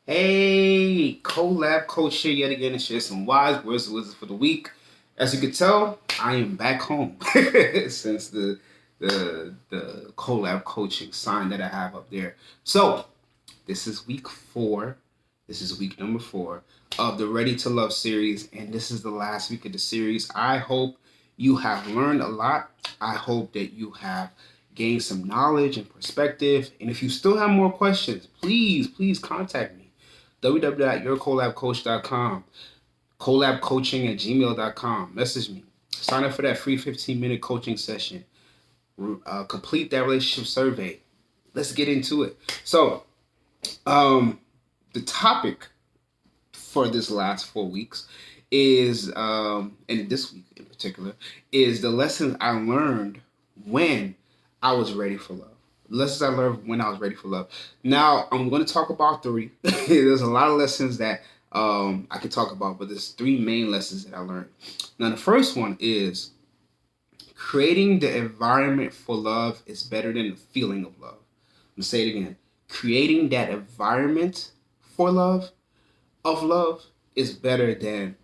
Hey, Colab Coach here yet again to share some wise words of wisdom for the week. As you can tell, I am back home since the Colab Coaching sign that I have up there. So this is week 4. This is week number 4 of the Ready to Love series, and this is the last week of the series. I hope you have learned a lot. I hope that you have gained some knowledge and perspective. And if you still have more questions, please contact me www.yourcolabcoach.com, colabcoaching@gmail.com. Message me. Sign up for that free 15-minute coaching session. Complete that relationship survey. Let's get into it. So, the topic for this last 4 weeks is, and this week in particular, is the lessons I learned when I was ready for love. Lessons I learned when I was ready for love. Now, I'm going to talk about 3. There's a lot of lessons that I could talk about, but there's 3 main lessons that I learned. Now, the first one is creating the environment for love is better than the feeling of love. I'm going to say it again. Creating that environment for love, of love, is better than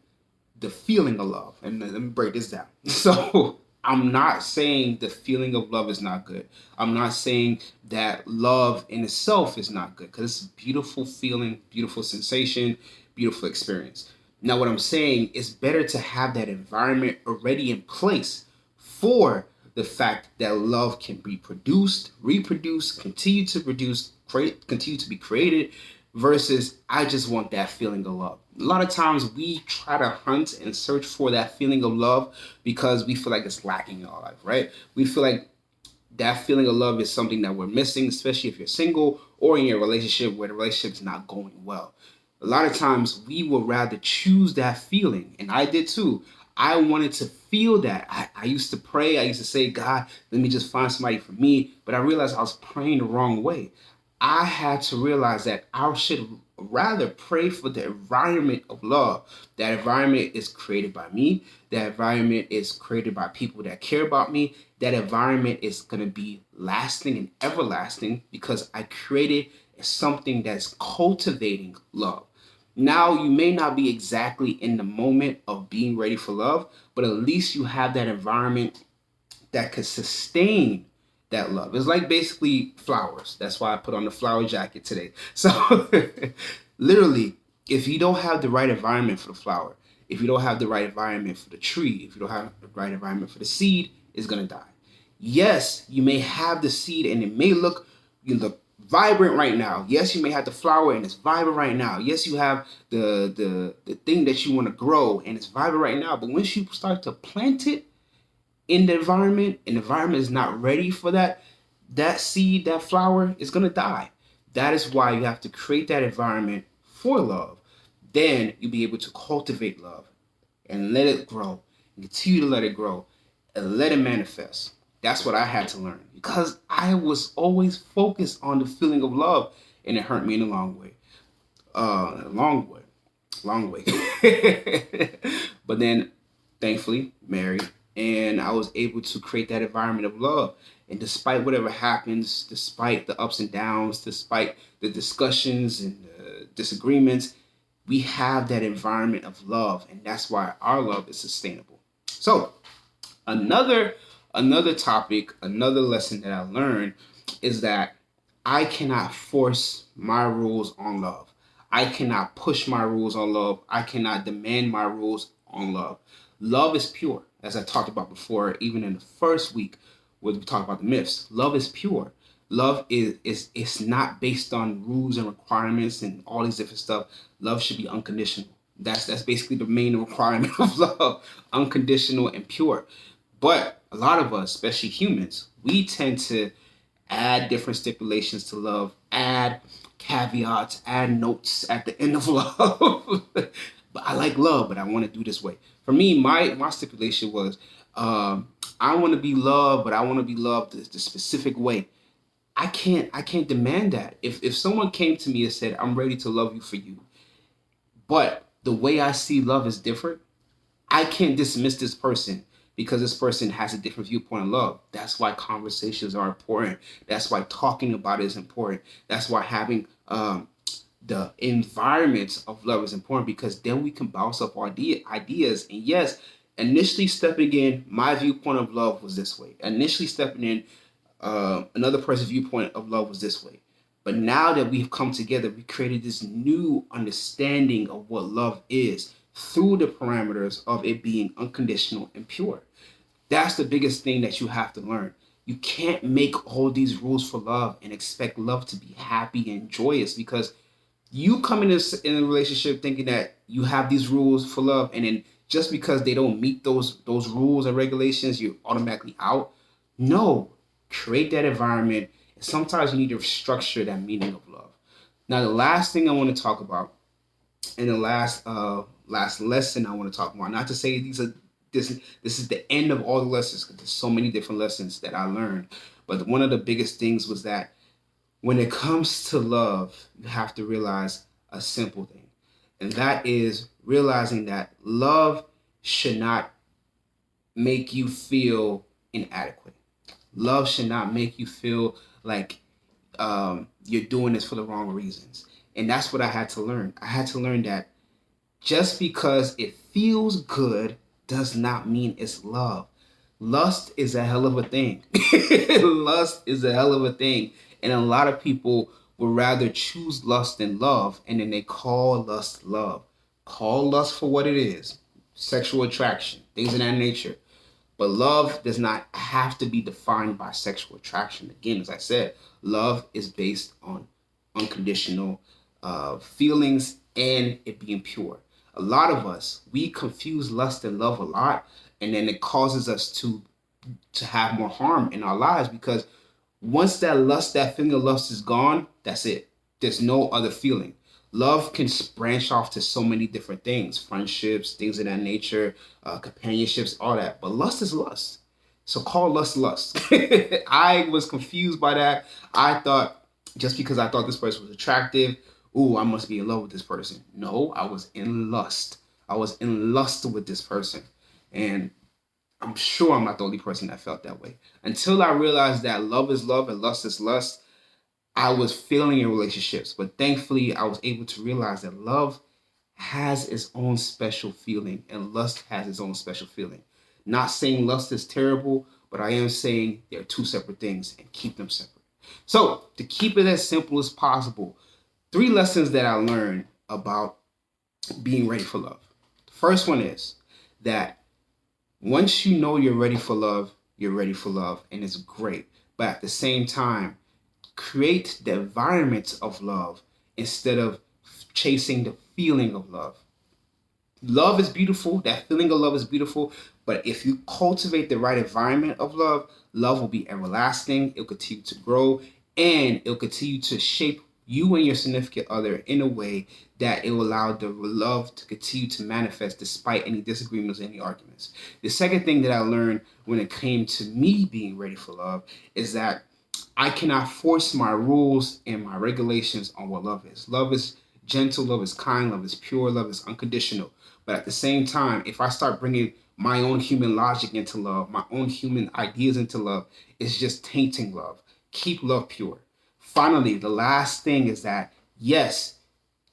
the feeling of love. And let me break this down. So, I'm not saying the feeling of love is not good. I'm not saying that love in itself is not good, because it's a beautiful feeling, beautiful sensation, beautiful experience. Now, what I'm saying is better to have that environment already in place for the fact that love can be produced, reproduced, continue to produce, continue to be created, versus I just want that feeling of love. A lot of times we try to hunt and search for that feeling of love because we feel like it's lacking in our life, right? We feel like that feeling of love is something that we're missing, especially if you're single or in a relationship where the relationship's not going well. A lot of times we would rather choose that feeling, and I did too. I wanted to feel that. I used to pray. I used to say, God, let me just find somebody for me. But I realized I was praying the wrong way. I had to realize that I should rather pray for the environment of love. That environment is created by me. That environment is created by people that care about me. That environment is going to be lasting and everlasting because I created something that's cultivating love. Now, you may not be exactly in the moment of being ready for love, but at least you have that environment that could sustain that love. It's like basically flowers. That's why I put on the flower jacket today. So, literally, if you don't have the right environment for the flower, if you don't have the right environment for the tree, if you don't have the right environment for the seed, it's going to die. Yes, you may have the seed and it may look, vibrant right now. Yes, you may have the flower and it's vibrant right now. Yes, you have the thing that you want to grow and it's vibrant right now. But once you start to plant it in the environment, and the environment is not ready for that seed, that flower is gonna die. That is why you have to create that environment for love. Then you'll be able to cultivate love and let it grow and continue to let it grow and let it manifest. That's what I had to learn because I was always focused on the feeling of love, and it hurt me in a long way. Long way. But then, thankfully, married, and I was able to create that environment of love. And despite whatever happens, despite the ups and downs, despite the discussions and the disagreements, we have that environment of love, and that's why our love is sustainable. So, another topic, another lesson that I learned is that I cannot force my rules on love. I cannot push my rules on love. I cannot demand my rules on love. Love is pure, as I talked about before, even in the first week where we talked about the myths. Love is pure. Love is it's not based on rules and requirements and all these different stuff. Love should be unconditional. That's basically the main requirement of love, unconditional and pure. But a lot of us, especially humans, we tend to add different stipulations to love, add caveats, add notes at the end of love. But I like love, but I want to do this way. For me, my stipulation was, I want to be loved, but I want to be loved the specific way. I can't demand that. If someone came to me and said, I'm ready to love you for you, but the way I see love is different, I can't dismiss this person because this person has a different viewpoint on love. That's why conversations are important. That's why talking about it is important. That's why having the environment of love is important, because then we can bounce up our ideas. And yes, initially stepping in, my viewpoint of love was this way. Initially stepping in, another person's viewpoint of love was this way. But now that we've come together, we created this new understanding of what love is through the parameters of it being unconditional and pure. That's the biggest thing that you have to learn. You can't make all these rules for love and expect love to be happy and joyous, because you come in a relationship thinking that you have these rules for love, and then just because they don't meet those rules and regulations, you're automatically out. No, create that environment. And sometimes you need to structure that meaning of love. Now, the last thing I want to talk about, and the last lesson I want to talk about, not to say this is the end of all the lessons, because there's so many different lessons that I learned, but one of the biggest things was that when it comes to love, you have to realize a simple thing. And that is realizing that love should not make you feel inadequate. Love should not make you feel like you're doing this for the wrong reasons. And that's what I had to learn. I had to learn that just because it feels good does not mean it's love. Lust is a hell of a thing. Lust is a hell of a thing. And a lot of people would rather choose lust than love, and then they call lust love. Call lust for what it is: sexual attraction, things of that nature. But love does not have to be defined by sexual attraction. Again, as I said, love is based on unconditional feelings and it being pure. A lot of us, we confuse lust and love a lot, and then it causes us to have more harm in our lives, because once that lust, that feeling of lust is gone, that's it. There's no other feeling. Love can branch off to so many different things: friendships, things of that nature, companionships, all that. But lust is lust. So call lust lust. I was confused by that. I thought just because I thought this person was attractive, ooh, I must be in love with this person. No, I was in lust. I was in lust with this person. And I'm sure I'm not the only person that felt that way. Until I realized that love is love and lust is lust, I was failing in relationships. But thankfully, I was able to realize that love has its own special feeling and lust has its own special feeling. Not saying lust is terrible, but I am saying they're two separate things, and keep them separate. So, to keep it as simple as possible, 3 lessons that I learned about being ready for love. The first one is that once you know you're ready for love, you're ready for love, and it's great. But at the same time, create the environment of love instead of chasing the feeling of love. Love is beautiful. That feeling of love is beautiful. But if you cultivate the right environment of love, love will be everlasting. It'll continue to grow, and it'll continue to shape you and your significant other in a way that it will allow the love to continue to manifest despite any disagreements, any arguments. The second thing that I learned when it came to me being ready for love is that I cannot force my rules and my regulations on what love is. Love is gentle, love is kind, love is pure, love is unconditional. But at the same time, if I start bringing my own human logic into love, my own human ideas into love, it's just tainting love. Keep love pure. Finally, the last thing is that, yes,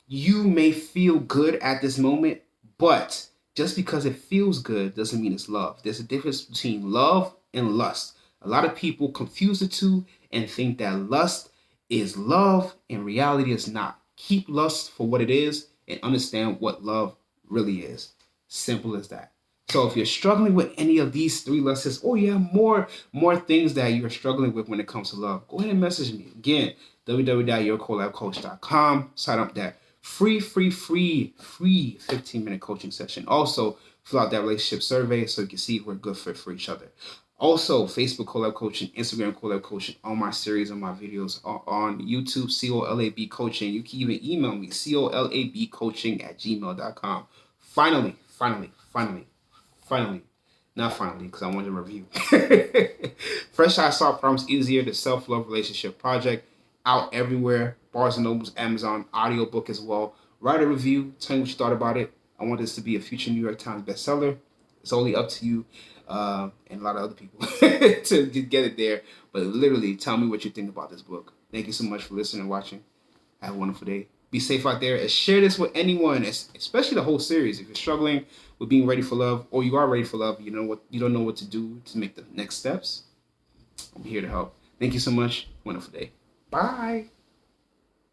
you may feel good at this moment, but just because it feels good doesn't mean it's love. There's a difference between love and lust. A lot of people confuse the two and think that lust is love. In reality, it's not. Keep lust for what it is and understand what love really is. Simple as that. So if you're struggling with any of these 3 lessons, or you have more things that you're struggling with when it comes to love, go ahead and message me. Again, www.yourcolabcoach.com. Sign up that free 15-minute coaching session. Also, fill out that relationship survey so you can see if we're a good fit for each other. Also, Facebook Collab Coaching, Instagram Collab Coaching, all my series and my videos are on YouTube, COLAB Coaching. You can even email me, colabcoaching@gmail.com. Finally, not finally, because I wanted a review. Fresh I Saw Promise Easier, the self-love relationship project, out everywhere. Barnes & Noble's, Amazon, audiobook as well. Write a review. Tell me what you thought about it. I want this to be a future New York Times bestseller. It's only up to you and a lot of other people to get it there. But literally, tell me what you think about this book. Thank you so much for listening and watching. Have a wonderful day. Be safe out there, and share this with anyone, especially the whole series. If you're struggling with being ready for love, or you are ready for love, you don't know what to do to make the next steps, I'm here to help. Thank you so much. Wonderful day. Bye.